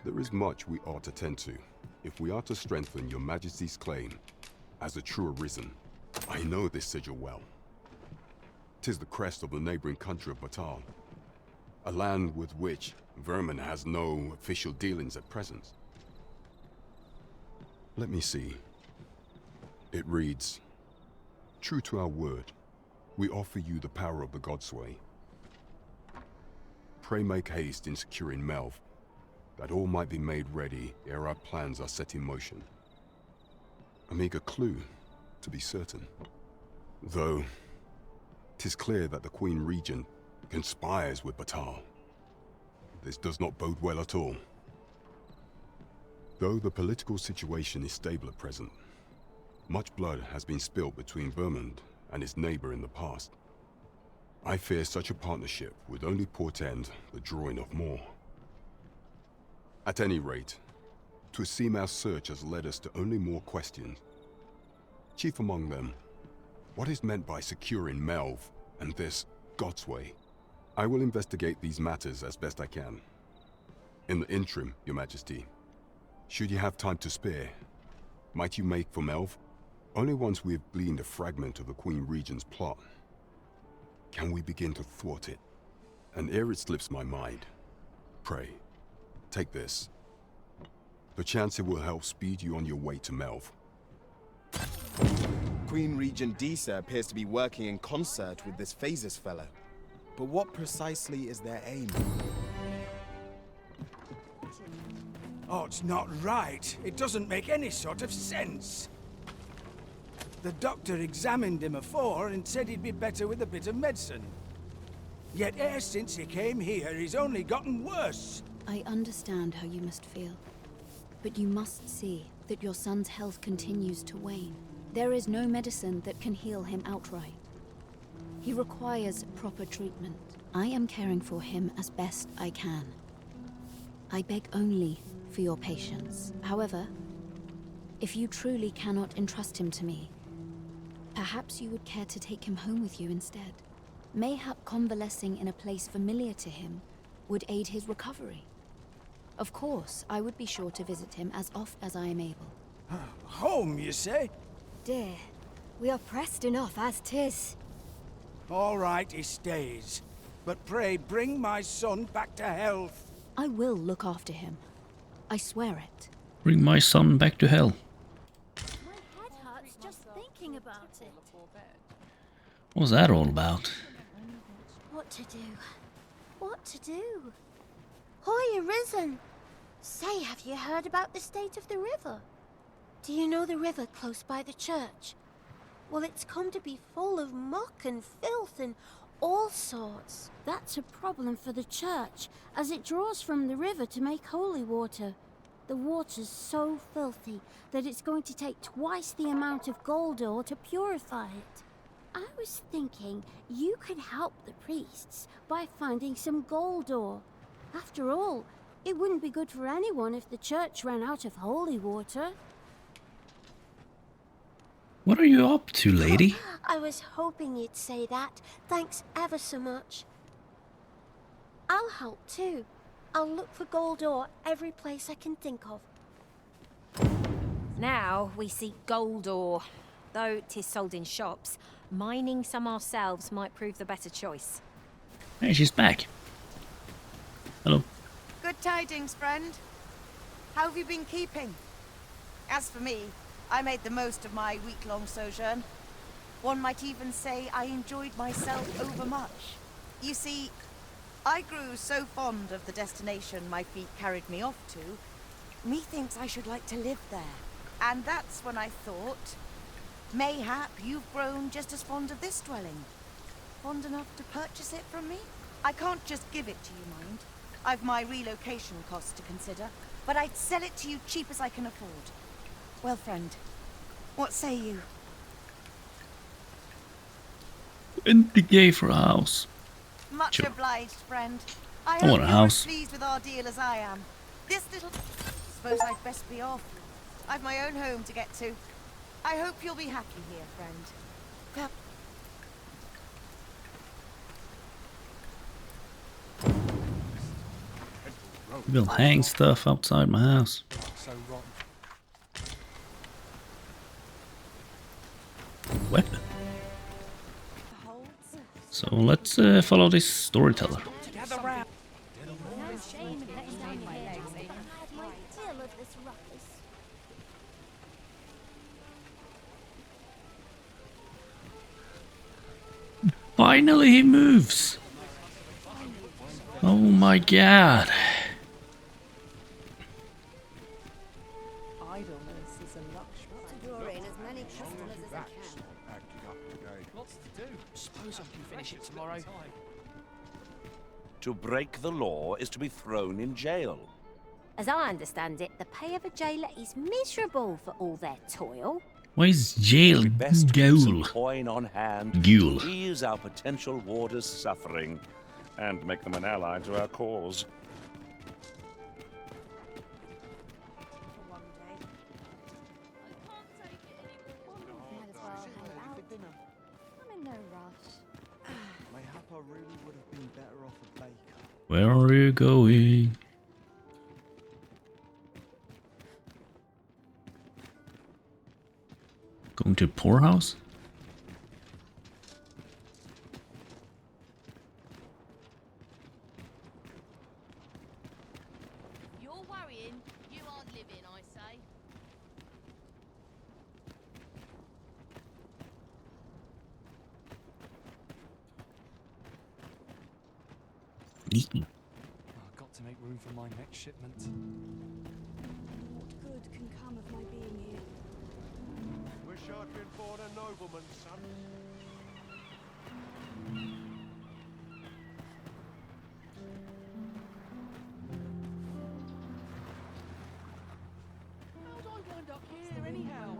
There is much we ought to tend to, if we are to strengthen your Majesty's claim as a true arisen. I know this sigil well. 'Tis the crest of the neighboring country of Batal, a land with which Vermin has no official dealings at present. Let me see. It reads, "True to our word, we offer you the power of the Godsway. Pray make haste in securing Melv, that all might be made ready ere our plans are set in motion." A meager clue, to be certain. Though, 'tis clear that the Queen Regent conspires with Batal. This does not bode well at all. Though the political situation is stable at present, much blood has been spilled between Vermund and his neighbor in the past. I fear such a partnership would only portend the drawing of more. At any rate, 'twould seem our search has led us to only more questions. Chief among them, what is meant by securing Melv and this Godsway? I will investigate these matters as best I can. In the interim, Your Majesty, should you have time to spare, might you make for Melv? Only once we have gleaned a fragment of the Queen Regent's plot can we begin to thwart it. And ere it slips my mind, pray, take this. Perchance it will help speed you on your way to Melv. Queen Regent Disa appears to be working in concert with this Phases fellow. But what precisely is their aim? Oh, it's not right. It doesn't make any sort of sense. The doctor examined him afore and said he'd be better with a bit of medicine. Yet e'er since he came here, he's only gotten worse. I understand how you must feel. But you must see that your son's health continues to wane. There is no medicine that can heal him outright. He requires proper treatment. I am caring for him as best I can. I beg only for your patience. However, if you truly cannot entrust him to me, perhaps you would care to take him home with you instead. Mayhap convalescing in a place familiar to him would aid his recovery. Of course, I would be sure to visit him as oft as I am able. Home, you say? Dear, we are pressed enough as 'tis. All right, he stays. But pray bring my son back to health. I will look after him. I swear it. Bring my son back to hell. My head hurts just thinking about it. What was that all about? What to do? What to do? Hoy, Arisen! Say, have you heard about the state of the river? Do you know the river close by the church? Well, it's come to be full of muck and filth and all sorts. That's a problem for the church, as it draws from the river to make holy water. The water's so filthy that it's going to take twice the amount of gold ore to purify it. I was thinking you could help the priests by finding some gold ore. After all, it wouldn't be good for anyone if the church ran out of holy water. What are you up to, lady? I was hoping you'd say that. Thanks ever so much. I'll help too. I'll look for gold ore every place I can think of. Now we seek gold ore. Though 'tis sold in shops, mining some ourselves might prove the better choice. Hey, she's back. Hello. Good tidings, friend. How have you been keeping? As for me, I made the most of my week-long sojourn. One might even say I enjoyed myself overmuch. You see, I grew so fond of the destination my feet carried me off to, methinks I should like to live there. And that's when I thought, mayhap you've grown just as fond of this dwelling. Fond enough to purchase it from me? I can't just give it to you, mind. I've my relocation costs to consider, but I'd sell it to you cheap as I can afford. Well, friend, what say you? And they gave her a house. Much Sure. obliged, friend. I I hope want a you're house. as pleased with our deal as I am. This little... Suppose I'd best be off. I've my own home to get to. I hope you'll be happy here, friend. We'll hang stuff outside my house. So rotten. Weapon. So let's follow this storyteller. Finally he moves! Oh my god. Idleness is a luxury. To draw in as many customers as I can. Lots to do. Suppose I can finish it tomorrow. To break the law is to be thrown in jail. As I understand it, the pay of a jailer is miserable for all their toil. Why is jail We best keep some ghoul? coin on hand Ghoul. to ease our potential warders' suffering and make them an ally to our cause. Might as well hang out. I'm in no rush. Mayhap I really would have been better off a baker. Where are you going? Going to the poorhouse? You're worrying, you aren't living, I say. Eating. I've got to make room for my next shipment. What good can come of my being here? Wish I'd been born a nobleman, son. How do I wind up here anyhow?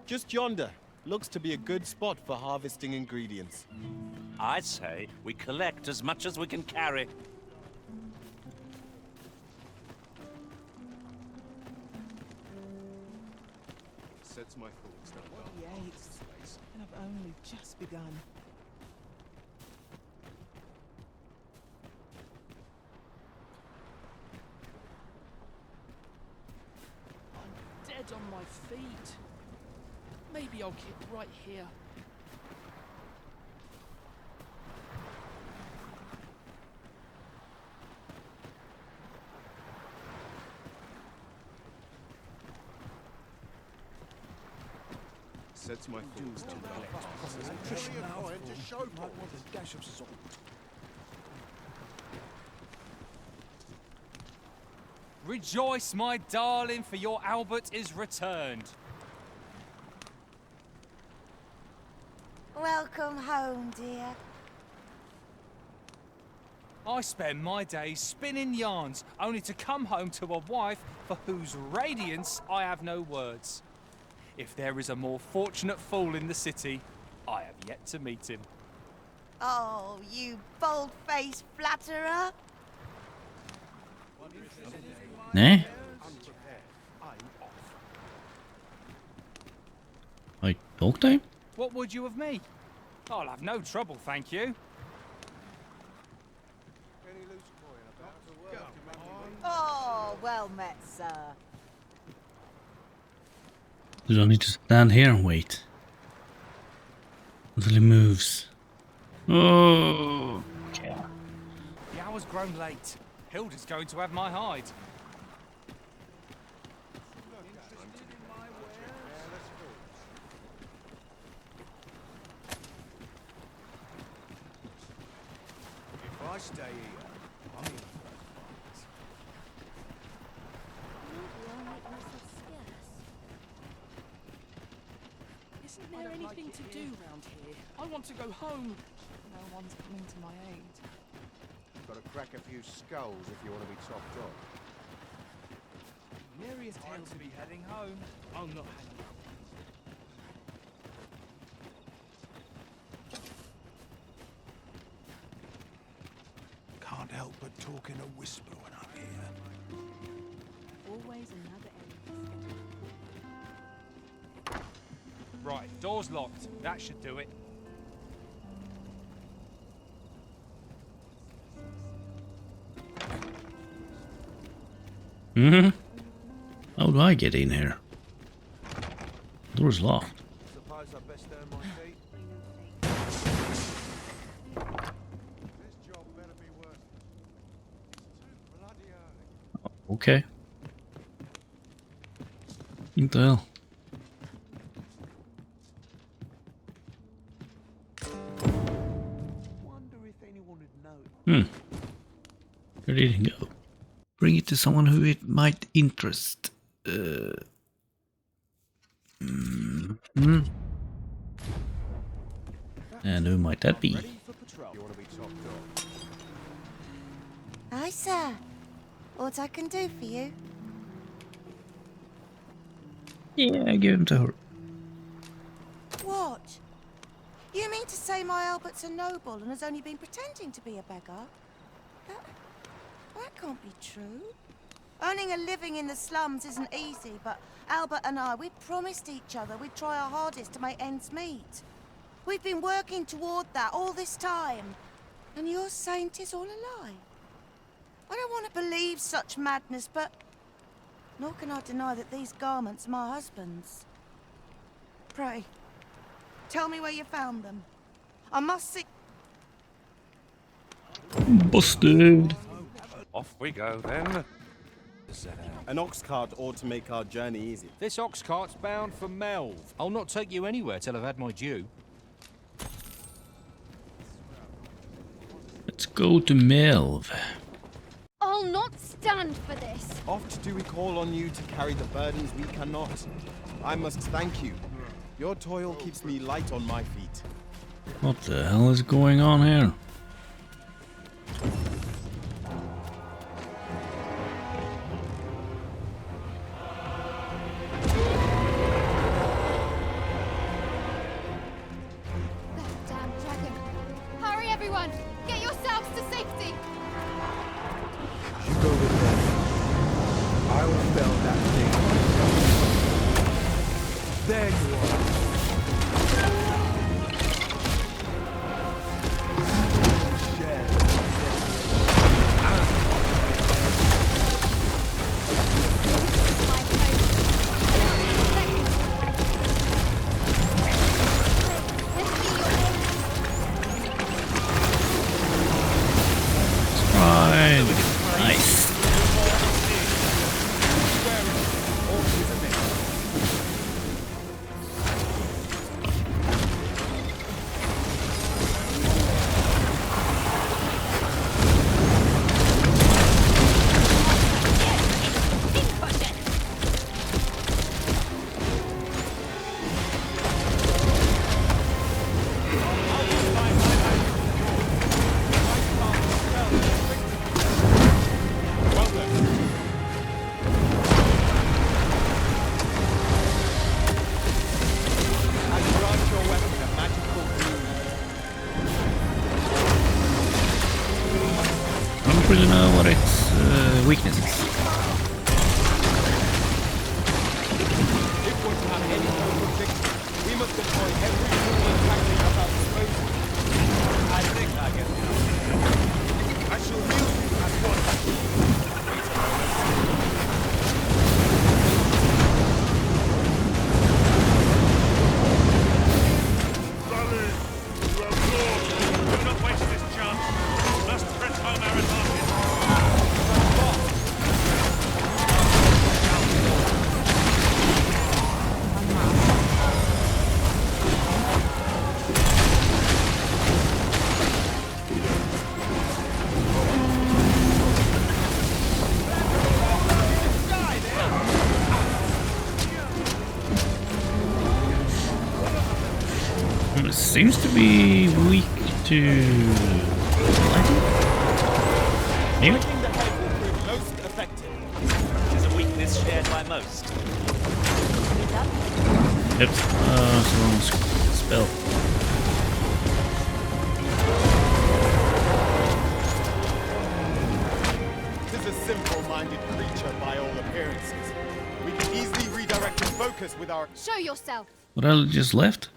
Just yonder. Looks to be a good spot for harvesting ingredients. I say we collect as much as we can carry. Sets my thoughts down. Yes, and I've only just begun. I'm dead on my feet. Maybe I'll keep right here. Sets my thoughts down. Nutrition now. To show Might want a dash of salt. Rejoice, my darling, for your Albert is returned. Welcome home, dear. I spend my days spinning yarns, only to come home to a wife for whose radiance I have no words. If there is a more fortunate fool in the city, I have yet to meet him. Oh, you bold-faced flatterer. Eh? I talked to him? What would you of me? I'll have no trouble, thank you. Oh, well met, sir. Do I need to stand here and wait until he moves? Oh, okay. The hour's grown late. Hilda's going to have my hide. If I stay here, I'm in for Maybe I'll make myself scarce. Isn't there anything to do round here? I want to go home. No one's coming to my aid. Got to crack a few skulls if you want to be topped off. Nary a tale to be heading home. I'm not hanging out. Can't help but talk in a whisper when I'm here. Always another end. Right, door's locked. That should do it. Mm-hmm. How do I get in here? Door's locked. Suppose I best earn my keep. This job better be worth it. It's too bloody early. Okay. What the hell? Wonder if anyone would know. Where did he go? Bring it to someone who it might interest. And who might that be? You want to be topped off? Hi, sir. What I can do for you? Yeah, give him to her. What? You mean to say my Albert's a noble and has only been pretending to be a beggar? That can't be true. Earning a living in the slums isn't easy, but Albert and I, we promised each other we'd try our hardest to make ends meet. We've been working toward that all this time. And you're saying 'tis all a lie? I don't want to believe such madness, but nor can I deny that these garments are my husband's. Pray, tell me where you found them. I must see... Busted. Off we go then. An ox cart ought to make our journey easy. This ox cart's bound for Melv. I'll not take you anywhere till I've had my due. Let's go to Melv. I'll not stand for this. Oft do we call on you to carry the burdens we cannot. I must thank you. Your toil keeps me light on my feet. What the hell is going on here? That damn dragon. Hurry, everyone! Get yourselves to safety! You go with them. I will fell that thing. There you are. Nice. I don't really know what its weakness is. If we're to have any hope of victory, we must deploy every tool and tactic at our disposal. I think I get the idea. I shall use you as one. Wait a moment. Sully, you are absorbed. Do not waste this chance. We must press home our advantage. It seems to be weak to lightning. Maybe? Striking the head will prove most effective. It is a weakness shared by most. Yep. It's the wrong spell. Tis a simple-minded creature by all appearances. We can easily redirect his focus with our... Show yourself! What I just left?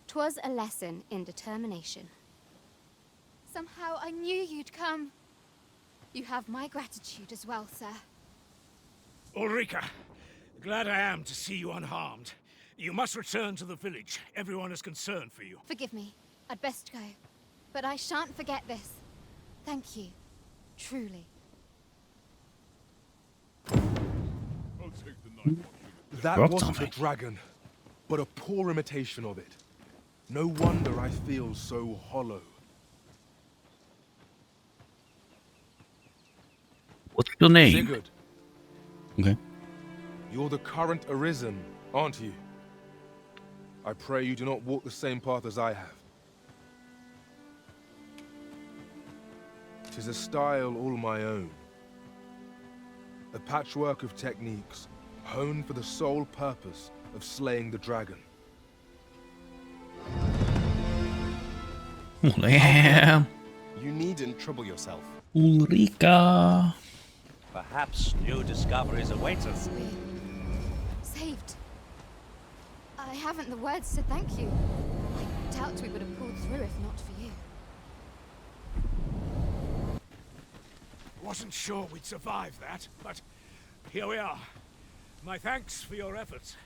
'Twas a lesson in determination. Somehow I knew you'd come. You have my gratitude as well, sir. Ulrika, glad I am to see you unharmed. You must return to the village. Everyone is concerned for you. Forgive me. I'd best go. But I shan't forget this. Thank you. Truly. That Dropped wasn't a something. dragon, but a poor imitation of it. No wonder I feel so hollow. What's your name? Sigurd, Okay. you're the current Arisen, aren't you? I pray you do not walk the same path as I have. 'Tis a style all my own. A patchwork of techniques, honed for the sole purpose of slaying the dragon. Oh, damn. You needn't trouble yourself. Ulrika. Perhaps new discoveries await us. Saved. I haven't the words to thank you. I doubt we would have pulled through if not for you. Wasn't sure we'd survive that, but here we are. My thanks for your efforts.